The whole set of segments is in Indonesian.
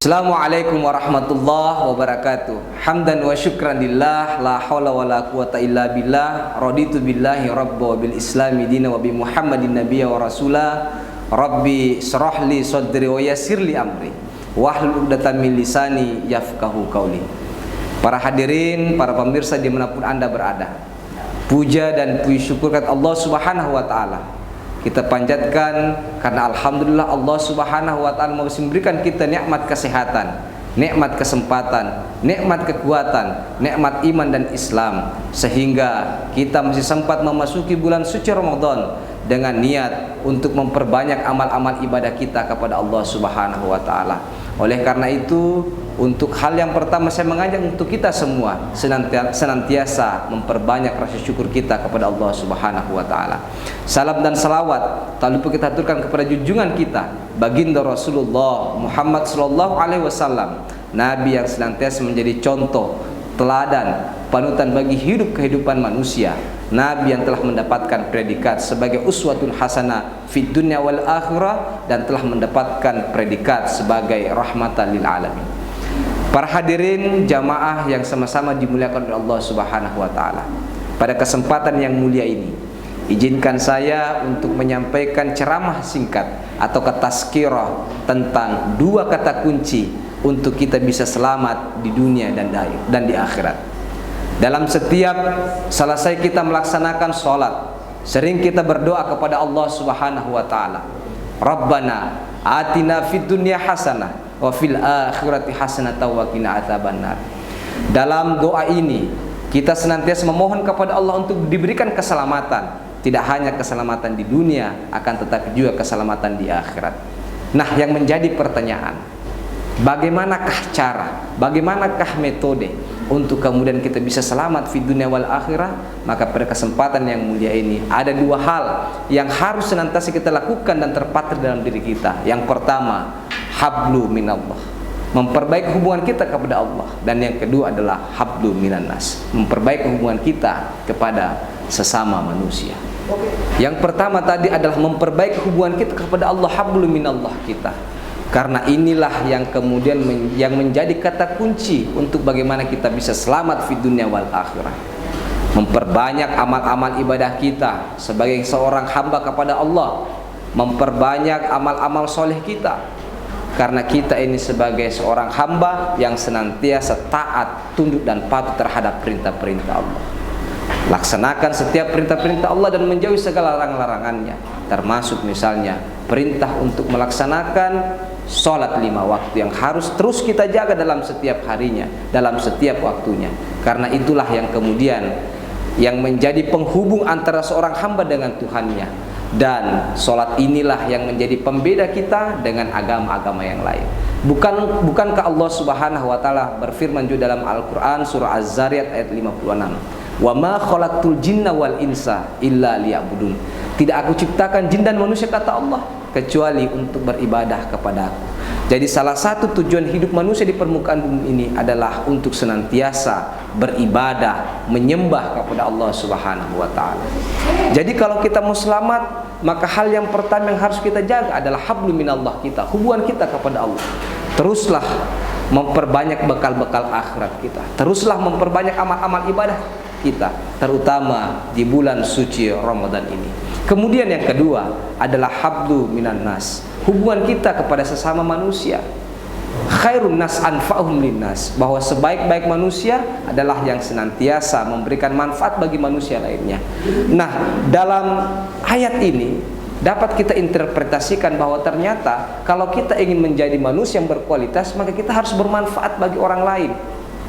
Assalamualaikum warahmatullahi wabarakatuh. Hamdan wa syukran lillah, la haula wa la quwata illa billah. Raditu billahi rabba wa bil islami dina wa bi Muhammadin nabiyya wa rasula. Rabbi shrah li sadri wa yassir li amri wahlul 'uqdatam min lisani yafqahu qauli. Para hadirin, para pemirsa dimanapun Anda berada, puja dan puji syukur kepada Allah Subhanahu wa taala kita panjatkan karena alhamdulillah Allah Subhanahu wa taala masih memberikan kita nikmat kesehatan, nikmat kesempatan, nikmat kekuatan, nikmat iman dan Islam, sehingga kita masih sempat memasuki bulan suci Ramadan dengan niat untuk memperbanyak amal-amal ibadah kita kepada Allah Subhanahu wa taala. Oleh karena itu, untuk hal yang pertama saya mengajak untuk kita semua senantiasa memperbanyak rasa syukur kita kepada Allah Subhanahu wa taala. Salam dan salawat tak lupa kita aturkan kepada junjungan kita baginda Rasulullah Muhammad sallallahu alaihi wasallam, nabi yang senantiasa menjadi contoh, teladan, panutan bagi kehidupan manusia, nabi yang telah mendapatkan predikat sebagai uswatun hasanah fid dunya wal akhirah dan telah mendapatkan predikat sebagai rahmatan lil alamin. Para hadirin jamaah yang sama-sama dimuliakan oleh Allah Subhanahu wa taala, pada kesempatan yang mulia ini izinkan saya untuk menyampaikan ceramah singkat atau tazkirah tentang dua kata kunci untuk kita bisa selamat di dunia dan di akhirat. Dalam setiap selesai kita melaksanakan sholat, sering kita berdoa kepada Allah Subhanahu wa taala, Rabbana atina fid dunya hasanah wa fil akhirati hasanatan wa qina adzabannar. Dalam doa ini kita senantiasa memohon kepada Allah untuk diberikan keselamatan, tidak hanya keselamatan di dunia akan tetapi juga keselamatan di akhirat. Nah, yang menjadi pertanyaan, bagaimanakah cara, bagaimanakah metode untuk kemudian kita bisa selamat di dunia wal akhirah? Maka pada kesempatan yang mulia ini ada dua hal yang harus senantiasa kita lakukan dan terpatri dalam diri kita. Yang pertama, hablu minallah, memperbaiki hubungan kita kepada Allah, dan yang kedua adalah hablu minannas, memperbaiki hubungan kita kepada sesama manusia. Yang pertama tadi adalah memperbaiki hubungan kita kepada Allah, hablu minallah kita. Karena inilah yang kemudian yang menjadi kata kunci untuk bagaimana kita bisa selamat di dunia wal akhirah. Memperbanyak amal-amal ibadah kita sebagai seorang hamba kepada Allah, memperbanyak amal-amal soleh kita. Karena kita ini sebagai seorang hamba yang senantiasa taat, tunduk dan patuh terhadap perintah-perintah Allah. Laksanakan setiap perintah-perintah Allah dan menjauhi segala larang-larangannya, termasuk misalnya perintah untuk melaksanakan sholat 5 waktu yang harus terus kita jaga dalam setiap harinya, dalam setiap waktunya. Karena itulah yang kemudian yang menjadi penghubung antara seorang hamba dengan Tuhannya. Dan sholat inilah yang menjadi pembeda kita dengan agama-agama yang lain. Bukankah Allah Subhanahu wa taala berfirman juga dalam Al-Qur'an surah Az-Zariyat ayat 56, "Wa ma khalaqtul jinna wal insa illa liya'budun." Tidak aku ciptakan jin dan manusia, kata Allah, kecuali untuk beribadah kepadaku. Jadi salah satu tujuan hidup manusia di permukaan bumi ini adalah untuk senantiasa beribadah, menyembah kepada Allah Subhanahu wa taala. Jadi kalau kita mau selamat, maka hal yang pertama yang harus kita jaga adalah hablu minallah kita, hubungan kita kepada Allah. Teruslah memperbanyak bekal-bekal akhirat kita. Teruslah memperbanyak amal-amal ibadah kita, terutama di bulan suci Ramadan ini. Kemudian yang kedua adalah hablu minan nas, hubungan kita kepada sesama manusia. Khairun nas anfa'uhum linnas, bahwa sebaik-baik manusia adalah yang senantiasa memberikan manfaat bagi manusia lainnya. Nah, dalam ayat ini dapat kita interpretasikan bahwa ternyata kalau kita ingin menjadi manusia yang berkualitas, maka kita harus bermanfaat bagi orang lain,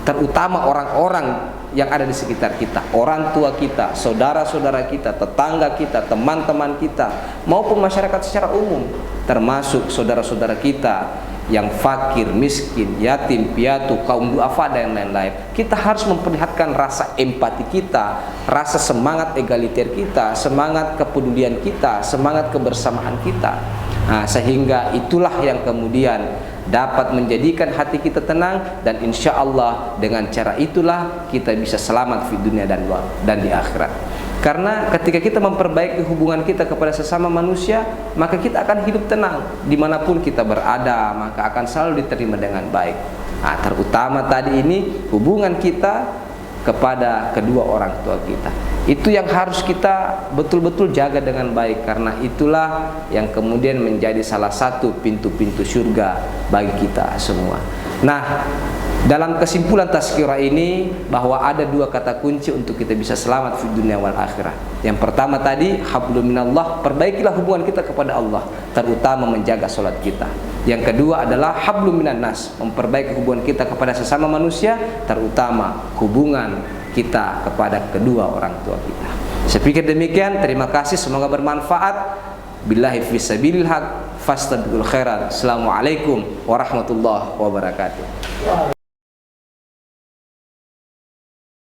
terutama orang-orang yang ada di sekitar kita, orang tua kita, saudara-saudara kita, tetangga kita, teman-teman kita, maupun masyarakat secara umum, termasuk saudara-saudara kita yang fakir, miskin, yatim, piatu, kaum duafa dan lain-lain. Kita harus memperlihatkan rasa empati kita, rasa semangat egaliter kita, semangat kepedulian kita, semangat kebersamaan kita. Nah, sehingga itulah yang kemudian dapat menjadikan hati kita tenang, dan insya Allah dengan cara itulah kita bisa selamat di dunia dan di akhirat. Karena ketika kita memperbaiki hubungan kita kepada sesama manusia, maka kita akan hidup tenang dimanapun kita berada, maka akan selalu diterima dengan baik. Nah, terutama tadi ini hubungan kita kepada kedua orang tua kita, itu yang harus kita betul-betul jaga dengan baik, karena itulah yang kemudian menjadi salah satu pintu-pintu surga bagi kita semua. Nah, dalam kesimpulan tazkirah ini, bahwa ada dua kata kunci untuk kita bisa selamat di dunia wal akhirah. Yang pertama tadi, hablum minallah, perbaikilah hubungan kita kepada Allah, terutama menjaga sholat kita. Yang kedua adalah hablum minan nas, memperbaiki hubungan kita kepada sesama manusia, terutama hubungan kita kepada kedua orang tua kita. Saya pikir demikian, terima kasih, semoga bermanfaat. Billahi fisabilil haq, fastabiqul khairat. Assalamualaikum warahmatullahi wabarakatuh.